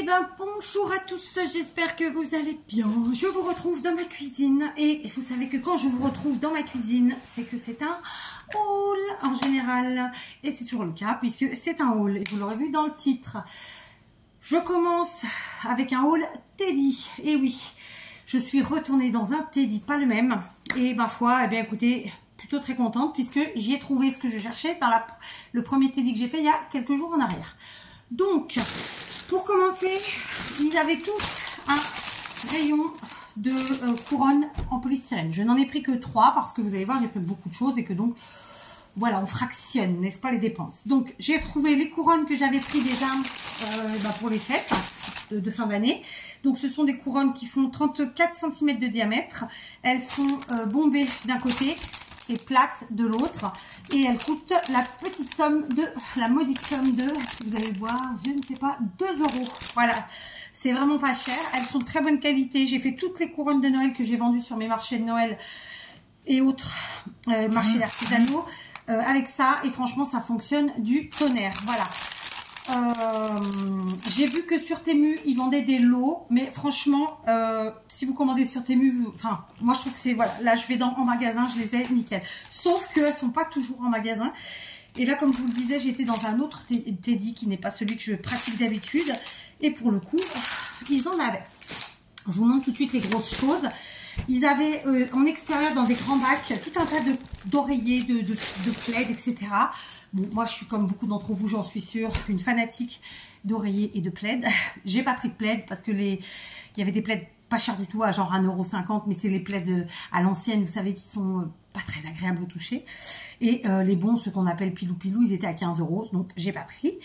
Eh ben bonjour à tous, j'espère que vous allez bien. Je vous retrouve dans ma cuisine et vous savez que quand je vous retrouve dans ma cuisine, c'est que c'est un haul en général. Et c'est toujours le cas puisque c'est un haul et vous l'aurez vu dans le titre. Je commence avec un haul Teddy. Et oui, je suis retournée dans un Teddy, pas le même. Et ma foi, eh bien écoutez, plutôt très contente puisque j'y ai trouvé ce que je cherchais dans le premier Teddy que j'ai fait il y a quelques jours en arrière. Donc, pour commencer, ils avaient tous un rayon de couronne en polystyrène. Je n'en ai pris que 3 parce que vous allez voir, j'ai pris beaucoup de choses et que donc, voilà, on fractionne, n'est-ce pas, les dépenses. Donc, j'ai trouvé les couronnes que j'avais pris déjà pour les fêtes de fin d'année. Donc, ce sont des couronnes qui font 34 cm de diamètre. Elles sont bombées d'un côté et plates de l'autre. Et elles coûtent la modique somme de, vous allez voir, je ne sais pas, 2 €. Voilà, c'est vraiment pas cher. Elles sont de très bonne qualité. J'ai fait toutes les couronnes de Noël que j'ai vendues sur mes marchés de Noël et autres marchés d'artisanaux avec ça. Et franchement, ça fonctionne du tonnerre. Voilà. J'ai vu que sur Temu ils vendaient des lots, mais franchement si vous commandez sur Temu, moi je trouve que c'est, voilà, là je vais en magasin, je les ai nickel, sauf qu'elles sont pas toujours en magasin. Et là, comme je vous le disais, j'étais dans un autre Teddy qui n'est pas celui que je pratique d'habitude, et pour le coup ils en avaient. Je vous montre tout de suite les grosses choses. Ils avaient en extérieur, dans des grands bacs, tout un tas d'oreillers, de plaids, etc. Bon, moi, je suis comme beaucoup d'entre vous, j'en suis sûre, une fanatique d'oreillers et de plaids. J'ai pas pris de plaids parce que il y avait des plaids pas chers du tout, à genre 1,50 €, mais c'est les plaids à l'ancienne, vous savez, qui sont pas très agréables au toucher. Et les bons, ceux qu'on appelle pilou-pilou, ils étaient à 15 €, donc j'ai pas pris.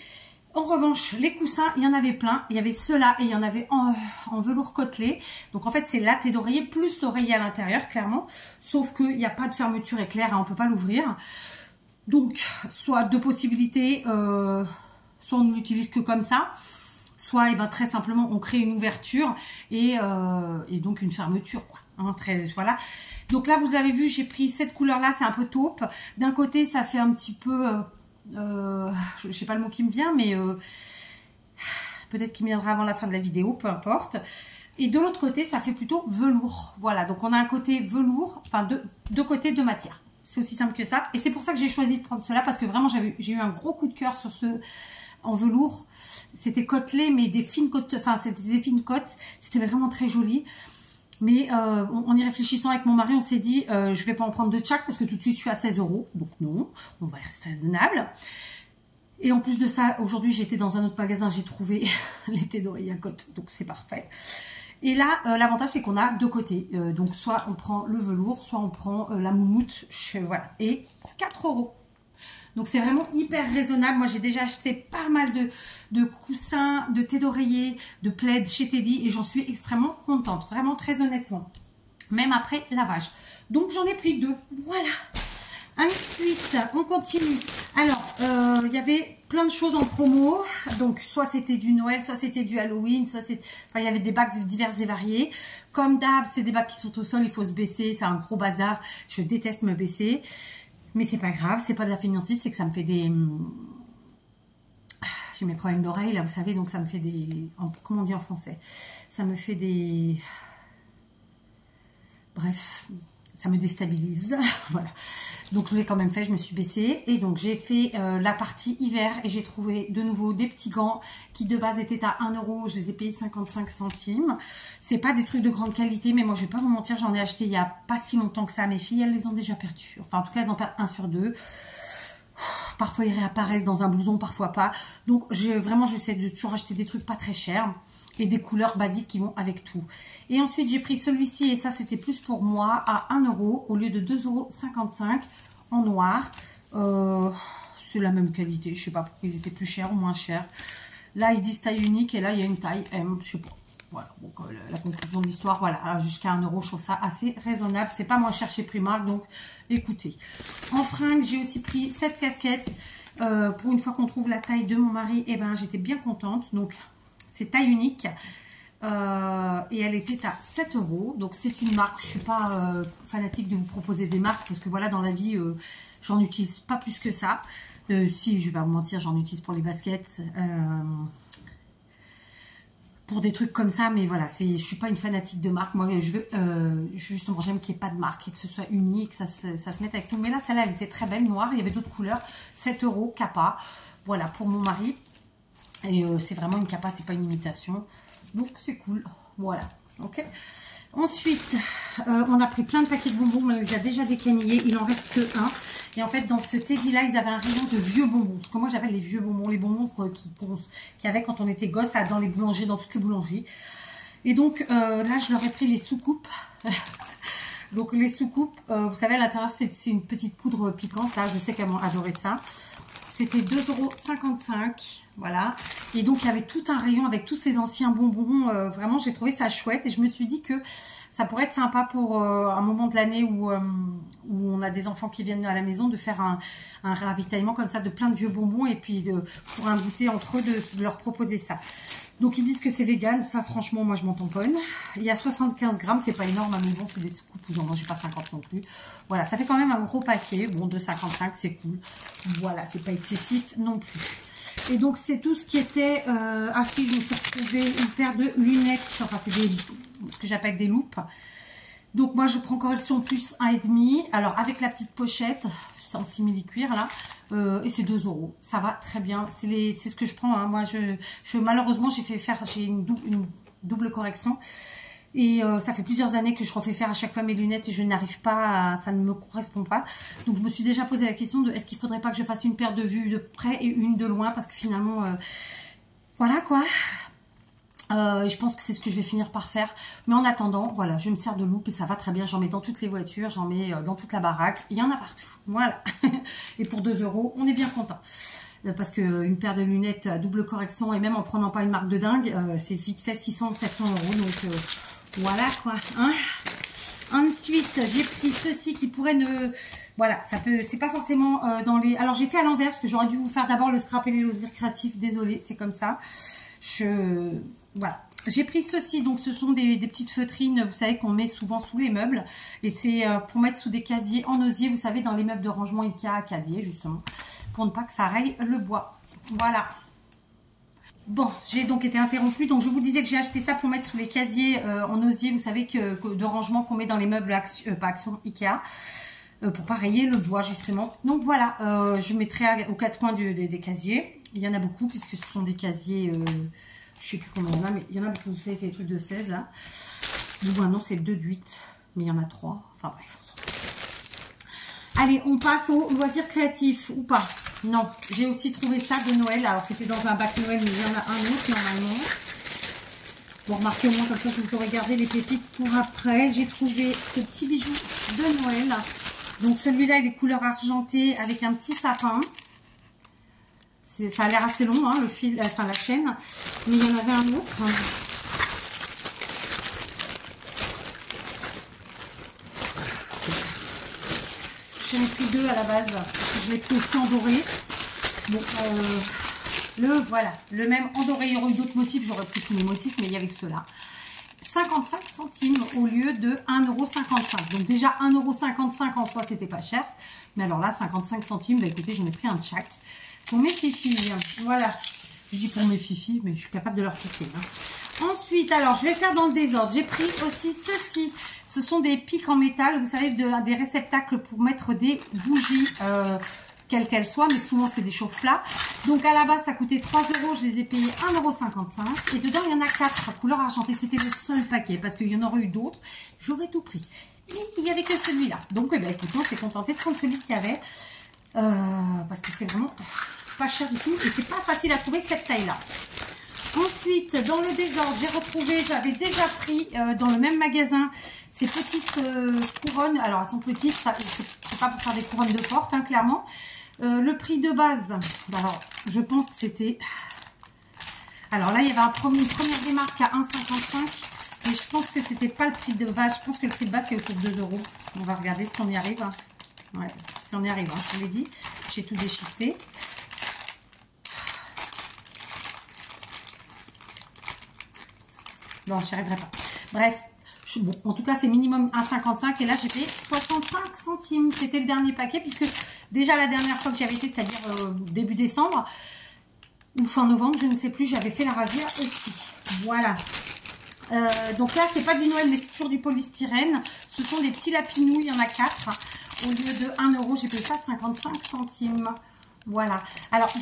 En revanche, les coussins, il y en avait plein. Il y avait ceux-là et il y en avait en velours côtelé. Donc en fait, c'est la tête d'oreiller plus l'oreiller à l'intérieur, clairement. Sauf qu'il n'y a pas de fermeture éclair, hein, on ne peut pas l'ouvrir. Donc, soit deux possibilités, soit on ne l'utilise que comme ça, soit très simplement on crée une ouverture et donc une fermeture, quoi. Hein, voilà. Donc là, vous avez vu, j'ai pris cette couleur-là, c'est un peu taupe. D'un côté, ça fait un petit peu... je sais pas le mot qui me vient, mais peut-être qu'il me viendra avant la fin de la vidéo, peu importe. Et de l'autre côté, ça fait plutôt velours. Voilà, donc on a un côté velours, deux côtés de matière. C'est aussi simple que ça. Et c'est pour ça que j'ai choisi de prendre cela, parce que vraiment, j'ai eu un gros coup de cœur sur ce en velours. C'était côtelé, mais des fines côtes, c'était des fines côtes. C'était vraiment très joli. Mais en y réfléchissant avec mon mari, on s'est dit, je vais pas en prendre de chaque parce que tout de suite je suis à 16 €. Donc non, on va rester raisonnable. Et en plus de ça, aujourd'hui j'étais dans un autre magasin, j'ai trouvé les têtes d'oreiller à côte, donc c'est parfait. Et là, l'avantage c'est qu'on a deux côtés. Donc soit on prend le velours, soit on prend la moumoute. Voilà. Et 4 €. Donc c'est vraiment hyper raisonnable. Moi j'ai déjà acheté pas mal de coussins, de thé d'oreiller, de plaids chez Teddy et j'en suis extrêmement contente, vraiment très honnêtement. Même après lavage. Donc j'en ai pris 2. Voilà. Ensuite, on continue. Alors, il y avait plein de choses en promo. Donc soit c'était du Noël, soit c'était du Halloween, soit c'est... il y avait des bacs divers et variés. Comme d'hab, c'est des bacs qui sont au sol, il faut se baisser. C'est un gros bazar. Je déteste me baisser. Mais c'est pas grave, c'est pas de la fainéantise, c'est que ça me fait des... J'ai mes problèmes d'oreille, là, vous savez, donc ça me fait des... Comment on dit en français? Ça me fait des... Bref, ça me déstabilise, voilà. Donc je l'ai quand même fait, je me suis baissée. Et donc j'ai fait la partie hiver et j'ai trouvé de nouveau des petits gants qui de base étaient à 1 €. Je les ai payés 55 centimes. C'est pas des trucs de grande qualité, mais moi je vais pas vous mentir, j'en ai acheté il y a pas si longtemps que ça. Mes filles, elles les ont déjà perdus. Enfin en tout cas, elles en perdent 1 sur 2. Parfois ils réapparaissent dans un blouson, parfois pas. Donc j'essaie de toujours acheter des trucs pas très chers. Et des couleurs basiques qui vont avec tout. Et ensuite, j'ai pris celui-ci, et ça, c'était plus pour moi, à 1 € au lieu de 2,55 € en noir. C'est la même qualité. Je sais pas pourquoi ils étaient plus chers ou moins chers. Là, ils disent taille unique, et là, il y a une taille M, je sais pas. Voilà, donc la conclusion de l'histoire, voilà, jusqu'à 1 €, je trouve ça assez raisonnable. C'est pas moins cher chez Primark, donc écoutez. En fringues, j'ai aussi pris cette casquette. Pour une fois qu'on trouve la taille de mon mari, et j'étais bien contente. Donc, c'est taille unique et elle était à 7 €. Donc c'est une marque. Je ne suis pas fanatique de vous proposer des marques parce que voilà, dans la vie, j'en utilise pas plus que ça. Si, je vais pas vous mentir, j'en utilise pour les baskets. pour des trucs comme ça, mais voilà, je suis pas une fanatique de marque. Moi, je veux justement, j'aime qu'il n'y ait pas de marque et que ce soit unique, que ça se mette avec tout. Mais là, celle-là, elle était très belle, noire. Il y avait d'autres couleurs. 7 € Kappa. Voilà, pour mon mari. Et c'est vraiment une Kappa, c'est pas une imitation. Donc, c'est cool. Voilà, ok. Ensuite, on a pris plein de paquets de bonbons, mais on les a déjà décanillés. Il en reste que un. Et en fait, dans ce Teddy-là, ils avaient un rayon de vieux bonbons. Ce que moi, j'appelle les vieux bonbons. Les bonbons qu'il y avait quand on était gosse dans les boulangeries, dans toutes les boulangeries. Et donc, là, je leur ai pris les soucoupes. Donc, les soucoupes, vous savez, à l'intérieur, c'est une petite poudre piquante. Là, je sais qu'elles m'ont adoré ça. C'était 2,55 €. Voilà. Et donc, il y avait tout un rayon avec tous ces anciens bonbons. Vraiment, j'ai trouvé ça chouette. Et je me suis dit que ça pourrait être sympa pour un moment de l'année où on a des enfants qui viennent à la maison, de faire un ravitaillement comme ça de plein de vieux bonbons. Et puis, pour un goûter entre eux, de leur proposer ça. Donc, ils disent que c'est vegan. Ça, franchement, moi, je m'en tamponne. Il y a 75 grammes. C'est pas énorme, mais bon, c'est des soucoupes. Vous en mangez pas 50 non plus. Voilà, ça fait quand même un gros paquet. Bon, 2,55, c'est cool. Voilà, c'est pas excessif non plus. Et donc, c'est tout ce qui était... ah si, je me suis retrouvée une paire de lunettes. Enfin, c'est ce que j'appelle des loupes. Donc, moi, je prends Correction Plus 1,5. Alors, avec la petite pochette, c'est en simili-cuir, là. Et c'est 2 €. Ça va très bien. C'est ce que je prends. Hein. Moi, malheureusement, j'ai une double correction. Et ça fait plusieurs années que je refais faire à chaque fois mes lunettes et je n'arrive pas, ça ne me correspond pas. Donc je me suis déjà posé la question de est-ce qu'il ne faudrait pas que je fasse une paire de vues de près et une de loin, parce que finalement, voilà quoi. Je pense que c'est ce que je vais finir par faire. Mais en attendant, voilà, je me sers de loupe et ça va très bien. J'en mets dans toutes les voitures, j'en mets dans toute la baraque. Il y en a partout. Voilà. Et pour 2 €, on est bien content. Parce qu'une paire de lunettes à double correction, et même en prenant pas une marque de dingue, c'est vite fait 600-700 €. Donc voilà quoi. Hein. Ensuite, j'ai pris ceci qui pourrait ne... Voilà, ça peut... C'est pas forcément dans les... Alors j'ai fait à l'envers parce que j'aurais dû vous faire d'abord le scrap et les loisirs créatifs. Désolée, c'est comme ça. Voilà. J'ai pris ceci, donc ce sont des petites feutrines, vous savez, qu'on met souvent sous les meubles. Et c'est pour mettre sous des casiers en osier, vous savez, dans les meubles de rangement Ikea, casier justement, pour ne pas que ça raye le bois. Voilà. Bon, j'ai donc été interrompue, donc je vous disais que j'ai acheté ça pour mettre sous les casiers en osier, vous savez, de rangement qu'on met dans les meubles pas Action, Ikea, pour pas rayer le bois justement. Donc voilà, je mettrai aux quatre coins des casiers. Il y en a beaucoup puisque ce sont des casiers... je sais plus combien il y en a, mais il y en a beaucoup. Vous savez, c'est des trucs de 16 là. Ou non, c'est 2 de 8. Mais il y en a 3. Enfin bref, on s'en fout. Allez, on passe aux loisirs créatifs ou pas. Non, j'ai aussi trouvé ça de Noël. Alors, c'était dans un bac Noël, mais il y en a un autre normalement. Bon, remarquez au moins, comme ça, je vous aurais gardé les pépites pour après. J'ai trouvé ce petit bijou de Noël. Donc, celui-là, il est couleur argentée avec un petit sapin. Ça a l'air assez long, hein, le fil, enfin la chaîne. Mais il y en avait un autre. J'en ai pris 2 à la base. Je l'ai pris aussi en doré. Bon, voilà. Le même en doré. Il y aurait eu d'autres motifs. J'aurais pris tous les motifs, mais il y avait que ceux-là. 55 centimes au lieu de 1,55 €. Donc déjà 1,55 € en soi, c'était pas cher. Mais alors là, 55 centimes, bah écoutez, j'en ai pris un de chaque. Pour mes fifis, voilà. Je dis pour mes fifis, mais je suis capable de leur piquer. Hein. Ensuite, alors, je vais faire dans le désordre. J'ai pris aussi ceci. Ce sont des pics en métal, vous savez, des réceptacles pour mettre des bougies, quelles qu'elles soient, mais souvent c'est des chauffe-plats. Donc à la base, ça coûtait 3 €, je les ai payés 1,55 €. Et dedans, il y en a 4 couleur argentée. C'était le seul paquet, parce qu'il y en aurait eu d'autres. J'aurais tout pris. Mais il n'y avait que celui-là. Donc, eh bien, écoutez, on s'est contenté de prendre celui qu'il y avait. Parce que c'est vraiment pas cher du tout et c'est pas facile à trouver cette taille là. Ensuite, dans le désordre, j'ai retrouvé, j'avais déjà pris dans le même magasin ces petites couronnes. Alors elles sont petites, c'est pas pour faire des couronnes de porte, hein, clairement. Le prix de base, alors je pense que c'était, alors là il y avait une première démarque à 1,55 €, mais je pense que c'était pas le prix de base. Je pense que le prix de base c'est autour de 2 €. On va regarder si on y arrive. Ouais, si on y arrive, hein, je vous l'ai dit, j'ai tout déchiffré. Non, je n'y arriverai pas. Bref, bon, en tout cas, c'est minimum 1,55 € et là, j'ai payé 65 centimes. C'était le dernier paquet puisque déjà la dernière fois que j'y avais été, c'est-à-dire début décembre, ou fin novembre, je ne sais plus, j'avais fait la rasière aussi. Voilà. Donc là, c'est pas du Noël, mais c'est toujours du polystyrène. Ce sont des petits lapinous, il y en a 4. Au lieu de 1 €, j'ai payé ça 55 centimes. Voilà. Alors,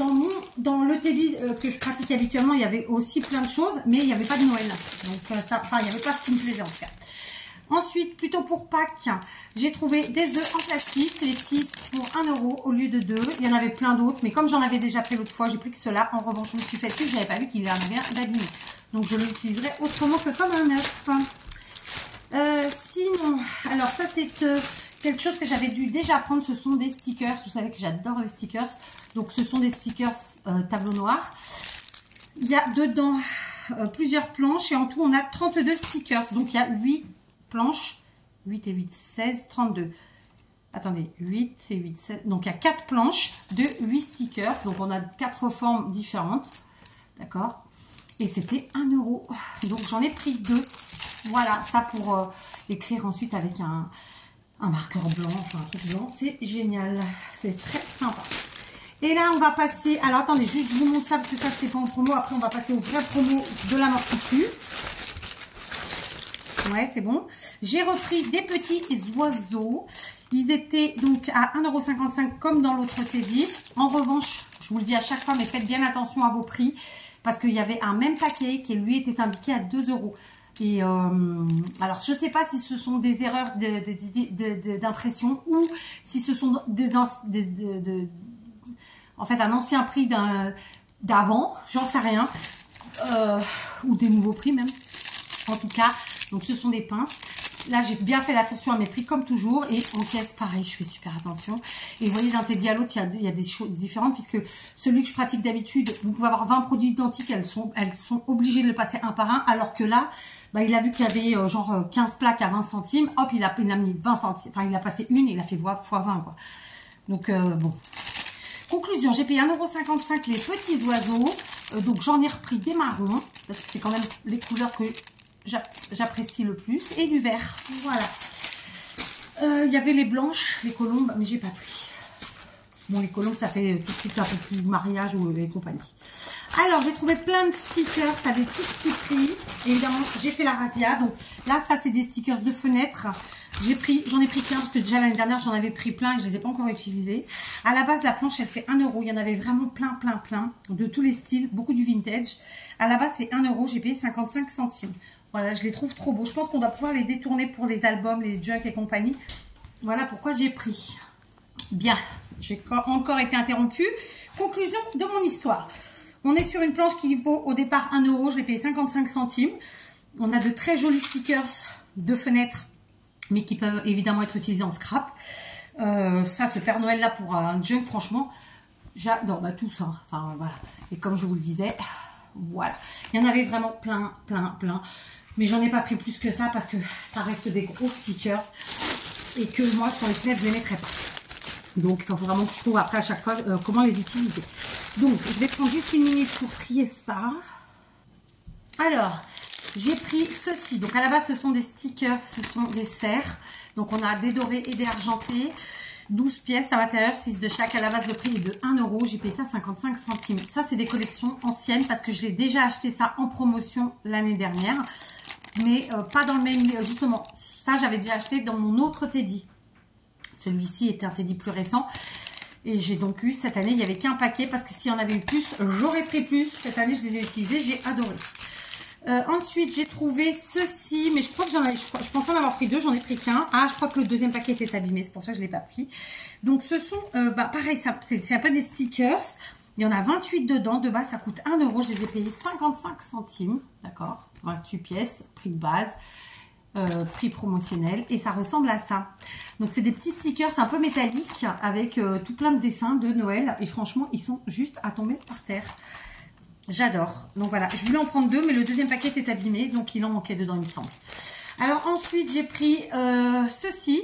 dans le teddy que je pratique habituellement, il y avait aussi plein de choses, mais il n'y avait pas de Noël. Donc, il n'y avait pas ce qui me plaisait en tout cas. Ensuite, plutôt pour Pâques, j'ai trouvé des œufs en plastique, les 6 pour 1 € au lieu de 2. Il y en avait plein d'autres, mais comme j'en avais déjà pris l'autre fois, j'ai pris que ceux-là. En revanche, je me suis fait dessus, je n'avais pas vu qu'il y en avait un d'abîmé. Donc, je l'utiliserai autrement que comme un œuf. Sinon, alors ça, c'est quelque chose que j'avais dû déjà prendre. Ce sont des stickers. Vous savez que j'adore les stickers. Donc, ce sont des stickers tableau noir. Il y a dedans plusieurs planches et en tout, on a 32 stickers. Donc, il y a 8 planches, 8 et 8, 16, 32. Attendez, 8 et 8, 16. Donc, il y a 4 planches de 8 stickers. Donc, on a 4 formes différentes. D'accord? Et c'était 1 €. Donc, j'en ai pris 2. Voilà, ça pour écrire ensuite avec un marqueur blanc, enfin un truc blanc. C'est génial. C'est très sympa. Et là, on va passer... Alors, attendez, juste je vous montre ça parce que ça, c'était pas en promo. Après, on va passer au vrai promo de la mort couture. Ouais, c'est bon. J'ai repris des petits oiseaux. Ils étaient donc à 1,55 € comme dans l'autre teddy. En revanche, je vous le dis à chaque fois, mais faites bien attention à vos prix. Parce qu'il y avait un même paquet qui, lui, était indiqué à 2 €. Et alors, je ne sais pas si ce sont des erreurs d'impression ou si ce sont en fait, un ancien prix d'avant. J'en sais rien. Ou des nouveaux prix même. En tout cas, donc ce sont des pinces. Là, j'ai bien fait attention à mes prix comme toujours. Et en caisse, pareil, je fais super attention. Et vous voyez, d'un teddy à l'autre, il y a des choses différentes. Puisque celui que je pratique d'habitude, vous pouvez avoir 20 produits identiques. Elles sont obligées de le passer un par un. Alors que là, bah, il a vu qu'il y avait genre 15 plaques à 20 centimes. Hop, il a mis 20 centimes. Enfin, il a passé une et il a fait x 20, quoi. Donc, bon. Conclusion, j'ai payé 1,55 € les petits oiseaux. Donc, j'en ai repris des marrons. Parce que c'est quand même les couleurs que j'apprécie le plus. Et du vert. Voilà. Il y avait les blanches, les colombes, mais j'ai pas pris. Bon, les colombes, ça fait tout de suite un peu plus mariage ou et compagnie. Alors, j'ai trouvé plein de stickers à des tout petits prix. Évidemment, j'ai fait la razzia. Donc là, ça, c'est des stickers de fenêtre. J'en ai pris plein parce que déjà l'année dernière, j'en avais pris plein et je les ai pas encore utilisés. À la base, la planche, elle fait 1 €. Il y en avait vraiment plein de tous les styles, beaucoup du vintage. À la base, c'est 1 €. J'ai payé 55 centimes. Voilà, je les trouve trop beaux. Je pense qu'on doit pouvoir les détourner pour les albums, les junk et compagnie. Voilà pourquoi j'ai pris. Bien, j'ai encore été interrompue. Conclusion de mon histoire. On est sur une planche qui vaut au départ 1 €. Je l'ai payé 55 centimes. On a de très jolis stickers de fenêtres, mais qui peuvent évidemment être utilisés en scrap. Ça, ce Père Noël là pour un junk, franchement, j'adore. Bah, tout ça. Enfin, voilà. Et comme je vous le disais, voilà. Il y en avait vraiment plein. Mais j'en ai pas pris plus que ça parce que ça reste des gros stickers. Et que moi, sur les fenêtres, je les mettrai pas. Donc, il faut vraiment que je trouve après à chaque fois comment les utiliser. Donc, je vais prendre juste une minute pour trier ça. Alors, j'ai pris ceci. Donc, à la base, ce sont des stickers, ce sont des serres. Donc, on a des dorés et des argentés. 12 pièces à l'intérieur, 6 de chaque. À la base, le prix est de 1 €. J'ai payé ça 55 centimes. Ça, c'est des collections anciennes parce que j'ai déjà acheté ça en promotion l'année dernière. Mais pas dans le même... Justement, ça, j'avais déjà acheté dans mon autre teddy. Celui-ci était un teddy plus récent. Et j'ai donc eu cette année, il n'y avait qu'un paquet parce que s'il y en avait eu plus, j'aurais pris plus. Cette année, je les ai utilisés, j'ai adoré. Ensuite, j'ai trouvé ceci, mais je crois que je pensais en avoir pris 2, j'en ai pris qu'un. Ah, je crois que le deuxième paquet était abîmé, c'est pour ça que je ne l'ai pas pris. Donc, ce sont, pareil, c'est un peu des stickers. Il y en a 28 dedans. De base, ça coûte 1 €. Je les ai payés 55 centimes. D'accord, 28 pièces, prix de base. Prix promotionnel et ça ressemble à ça. Donc c'est des petits stickers un peu métalliques avec tout plein de dessins de Noël et franchement ils sont juste à tomber par terre. J'adore. Donc voilà, je voulais en prendre 2 mais le deuxième paquet était abîmé donc il en manquait dedans il me semble. Alors ensuite j'ai pris ceci.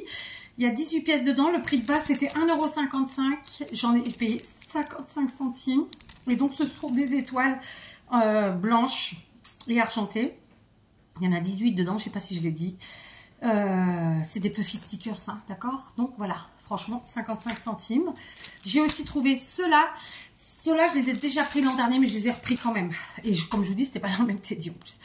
Il y a 18 pièces dedans. Le prix de base c'était 1,55 €. J'en ai payé 55 centimes et donc ce sont des étoiles blanches et argentées. Il y en a 18 dedans, je ne sais pas si je l'ai dit. C'est des puffy stickers, hein, d'accord? Donc voilà, franchement, 55 centimes. J'ai aussi trouvé ceux-là. Ceux-là, je les ai déjà pris l'an dernier, mais je les ai repris quand même. Et comme je vous dis, c'était pas dans le même Teddy en plus.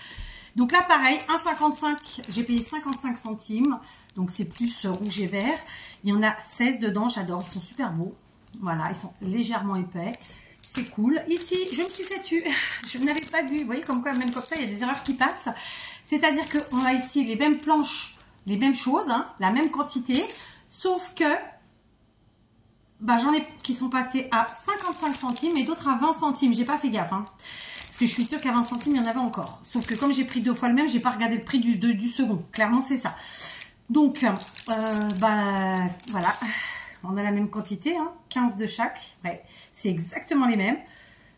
Donc là, pareil, 1,55, j'ai payé 55 centimes. Donc c'est plus rouge et vert. Il y en a 16 dedans, j'adore. Ils sont super beaux. Voilà, ils sont légèrement épais. C'est cool. Ici, je me suis fait tuer. Je n'avais pas vu. Vous voyez, comme quoi, même comme ça, il y a des erreurs qui passent. C'est-à-dire qu'on a ici les mêmes planches, les mêmes choses, hein, la même quantité. Sauf que, bah, j'en ai qui sont passés à 55 centimes et d'autres à 20 centimes. J'ai pas fait gaffe, hein. Parce que je suis sûre qu'à 20 centimes, il y en avait encore. Sauf que comme j'ai pris 2 fois le même, j'ai pas regardé le prix du second. Clairement, c'est ça. Donc, bah, voilà. On a la même quantité, hein, 15 de chaque. Ouais, c'est exactement les mêmes.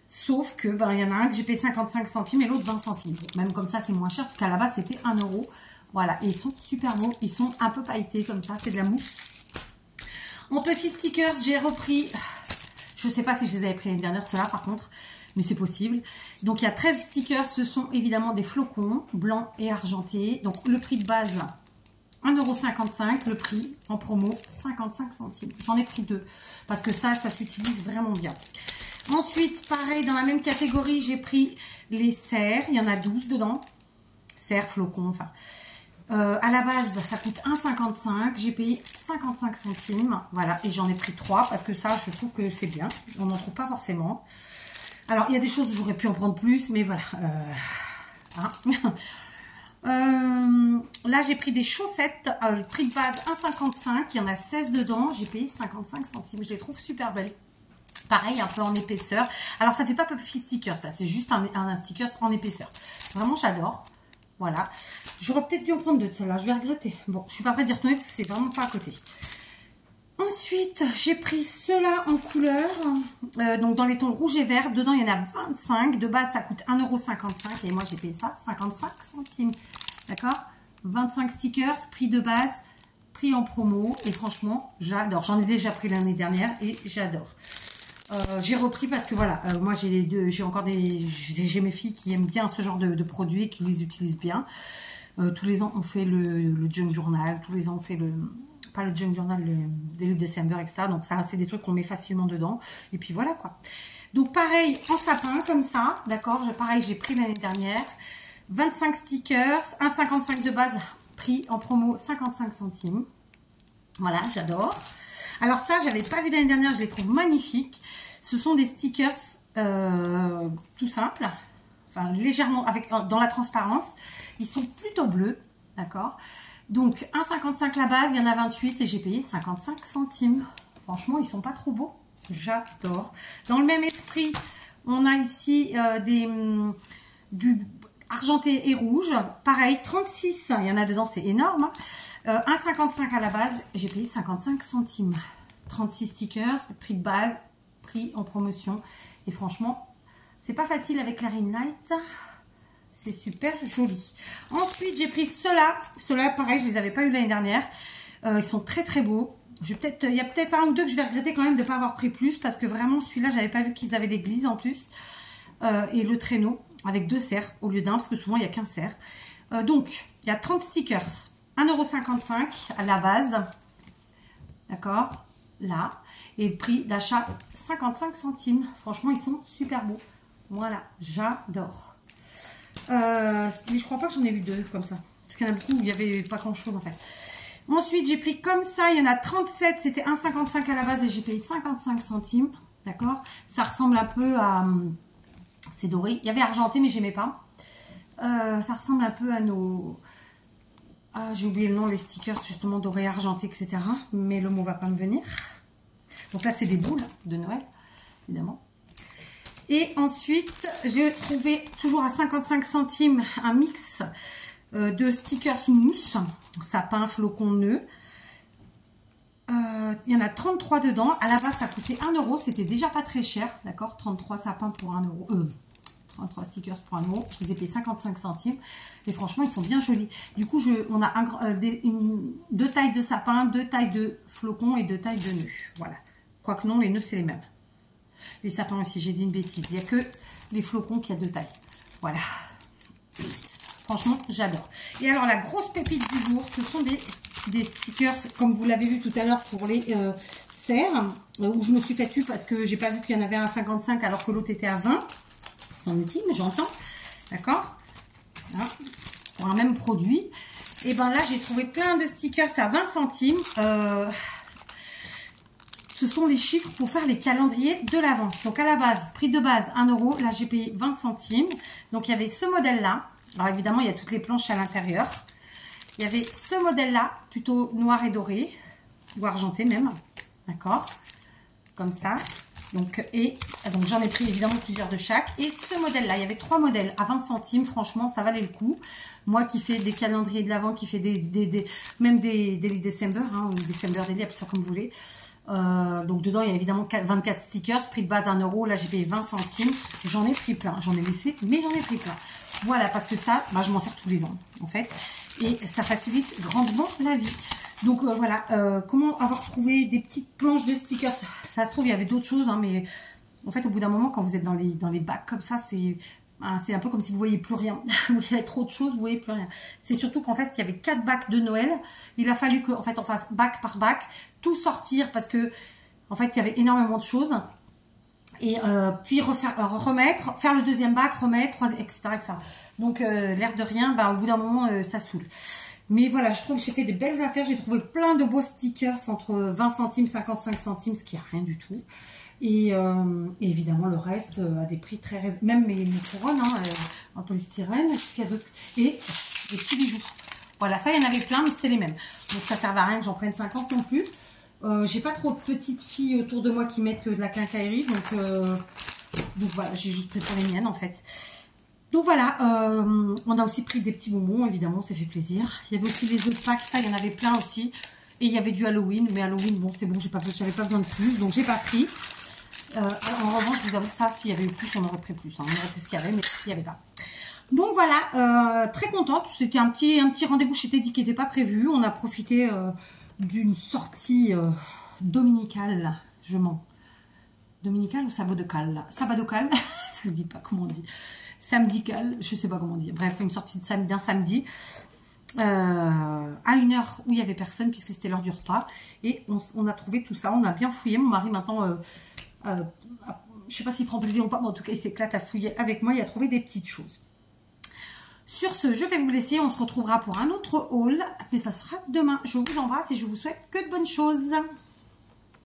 Sauf que, ben, il y en a un que j'ai payé 55 centimes et l'autre 20 centimes. Donc, même comme ça, c'est moins cher parce qu'à la base, c'était 1 €. Voilà, et ils sont super beaux. Ils sont un peu pailletés comme ça, c'est de la mousse. En petit stickers, j'ai repris... Je ne sais pas si je les avais pris l'année dernière, ceux-là, par contre. Mais c'est possible. Donc, il y a 13 stickers. Ce sont évidemment des flocons blancs et argentés. Donc, le prix de base... 1,55 €, le prix en promo 55 centimes. J'en ai pris 2 parce que ça s'utilise vraiment bien. Ensuite, pareil, dans la même catégorie, j'ai pris les serres. Il y en a 12 dedans. Serres, flocons, enfin. À la base, ça coûte 1,55 €. J'ai payé 55 centimes. Voilà, et j'en ai pris 3 parce que ça, je trouve que c'est bien. On n'en trouve pas forcément. Alors, il y a des choses où j'aurais pu en prendre plus, mais voilà. Hein. Là, j'ai pris des chaussettes. Le prix de base 1,55 €. Il y en a 16 dedans. J'ai payé 55 centimes. Je les trouve super belles. Pareil, un peu en épaisseur. Alors, ça fait pas Puffy Stickers, ça. C'est juste un stickers en épaisseur. Vraiment, j'adore. Voilà. J'aurais peut-être dû en prendre 2 de celles-là. Je vais regretter. Bon, je suis pas prête d'y retourner parce que c'est vraiment pas à côté. Ensuite, j'ai pris ceux-là en couleur. Donc, dans les tons rouge et vert. Dedans, il y en a 25. De base, ça coûte 1,55 € et moi, j'ai payé ça 55 centimes. D'accord? 25 stickers, prix de base, prix en promo. Et franchement, j'adore. J'en ai déjà pris l'année dernière et j'adore. J'ai repris parce que voilà, moi, j'ai encore j'ai mes filles qui aiment bien ce genre de produits et qui les utilisent bien. Tous les ans, on fait le Junk Journal. Tous les ans, on fait pas le Junk Journal, le Daily December, etc. Donc ça, c'est des trucs qu'on met facilement dedans. Et puis voilà quoi. Donc pareil, en sapin, comme ça, d'accord. Pareil, j'ai pris l'année dernière. 25 stickers, 1,55 € de base, prix en promo 55 centimes. Voilà, j'adore. Alors ça, j'avais pas vu l'année dernière, je les trouve magnifiques. Ce sont des stickers tout simples, enfin légèrement dans la transparence. Ils sont plutôt bleus, d'accord. Donc 1,55 € la base, il y en a 28 et j'ai payé 55 centimes. Franchement, ils sont pas trop beaux. J'adore. Dans le même esprit, on a ici du argenté et rouge. Pareil, 36, il y en a dedans, c'est énorme. 1,55 € à la base, j'ai payé 55 centimes. 36 stickers, prix de base, prix en promotion. Et franchement, c'est pas facile avec la Ring Night. C'est super joli. Ensuite, j'ai pris ceux-là. Ceux-là, pareil, je les avais pas eu l'année dernière. Ils sont très très beaux. Il y a peut-être un ou deux que je vais regretter quand même de ne pas avoir pris plus. Parce que vraiment, celui-là, j'avais pas vu qu'ils avaient l'église en plus. Et le traîneau avec 2 serres au lieu d'un. Parce que souvent, il n'y a qu'un serre. Donc, il y a 30 stickers. 1,55 € à la base. D'accord? Là. Et le prix d'achat 55 centimes. Franchement, ils sont super beaux. Voilà, j'adore. Mais je crois pas que j'en ai vu 2 comme ça. Parce qu'il y en a beaucoup où il n'y avait pas grand chose en fait. Ensuite, j'ai pris comme ça. Il y en a 37. C'était 1,55 € à la base et j'ai payé 55 centimes. D'accord? Ça ressemble un peu à... C'est doré. Il y avait argenté mais j'aimais pas. Ça ressemble un peu à nos... Ah, j'ai oublié le nom, les stickers justement dorés, argentés, etc. Mais le mot va pas me venir. Donc là, c'est des boules de Noël, évidemment. Et ensuite, j'ai trouvé toujours à 55 centimes un mix de stickers mousse, sapin, flocon, nœud. Il y en a 33 dedans. À la base, ça coûtait 1 €. C'était déjà pas très cher, d'accord? 33 sapins pour 1 €. 33 stickers pour 1 €. Je les ai payés 55 centimes. Et franchement, ils sont bien jolis. Du coup, on a 2 tailles de sapin, 2 tailles de flocons et 2 tailles de nœuds. Voilà. Quoique non, les nœuds, c'est les mêmes. Les sapins aussi, j'ai dit une bêtise. Il n'y a que les flocons qui a 2 tailles. Voilà. Franchement, j'adore. Et alors, la grosse pépite du jour, ce sont des stickers, comme vous l'avez vu tout à l'heure, pour les serre, où je me suis fait parce que j'ai pas vu qu'il y en avait un à 55 alors que l'autre était à 20 centimes, j'entends. D'accord, pour un même produit. Et ben là, j'ai trouvé plein de stickers à 20 centimes. Ce sont les chiffres pour faire les calendriers de l'Avent. Donc à la base, prix de base 1 €. Là, j'ai payé 20 centimes. Donc il y avait ce modèle-là. Alors évidemment, il y a toutes les planches à l'intérieur. Il y avait ce modèle-là, plutôt noir et doré, ou argenté même. D'accord, comme ça. Donc j'en ai pris évidemment plusieurs de chaque. Et ce modèle-là, il y avait 3 modèles à 20 centimes. Franchement, ça valait le coup. Moi qui fais des calendriers de l'Avent, qui fait même des December, ou December Daily, appelez ça comme vous voulez. Donc dedans, il y a évidemment 24 stickers. Prix de base 1 €. Là, j'ai payé 20 centimes. J'en ai pris plein. J'en ai laissé, mais j'en ai pris plein. Voilà, parce que ça, je m'en sers tous les ans, en fait. Et ça facilite grandement la vie. Donc voilà, comment avoir trouvé des petites planches de stickers. Ça se trouve, il y avait d'autres choses, mais en fait, au bout d'un moment, quand vous êtes dans les bacs comme ça, c'est un peu comme si vous voyez plus rien. Vous avez trop de choses, vous voyez plus rien. C'est surtout qu'en fait, il y avait 4 bacs de Noël. Il a fallu qu'en fait, on fasse bac par bac, tout sortir parce que, en fait, il y avait énormément de choses. Et puis remettre, faire le deuxième bac, remettre, etc. etc. Donc, l'air de rien, au bout d'un moment, ça saoule. Mais voilà, je trouve que j'ai fait des belles affaires. J'ai trouvé plein de beaux stickers entre 20 centimes, 55 centimes, ce qui n'est rien du tout. Et évidemment, le reste à des prix très raisonnables. Même mes couronnes en polystyrène. Qu'est-ce qu'il y a d'autre? Et des petits bijoux. Voilà, ça, il y en avait plein, mais c'était les mêmes. Donc, ça ne sert à rien que j'en prenne 50 non plus. J'ai pas trop de petites filles autour de moi qui mettent que de la quincaillerie. Donc voilà, j'ai juste préféré les miennes en fait. Donc voilà, on a aussi pris des petits bonbons, évidemment, ça fait plaisir. Il y avait aussi les autres packs, ça, il y en avait plein aussi. Et il y avait du Halloween, mais Halloween, bon, c'est bon, j'avais pas besoin de plus, donc j'ai pas pris. En revanche, je vous avoue que ça, s'il y avait eu plus, on aurait pris plus. On aurait pris ce qu'il y avait, mais il n'y avait pas. Donc voilà, très contente. C'était un petit rendez-vous, je t'ai dit qu'il n'était pas prévu. On a profité d'une sortie dominicale, je mens. Dominicale ou sabadocale? Sabadocale, ça se dit pas comment on dit. Samedicale, je sais pas comment dire. Bref, une sortie d'un samedi à une heure où il y avait personne puisque c'était l'heure du repas. Et on a trouvé tout ça, on a bien fouillé. Mon mari maintenant, je sais pas s'il prend plaisir ou pas, mais en tout cas il s'éclate à fouiller avec moi. Il a trouvé des petites choses. Sur ce, je vais vous laisser. On se retrouvera pour un autre haul, mais ça sera demain. Je vous embrasse et je vous souhaite que de bonnes choses.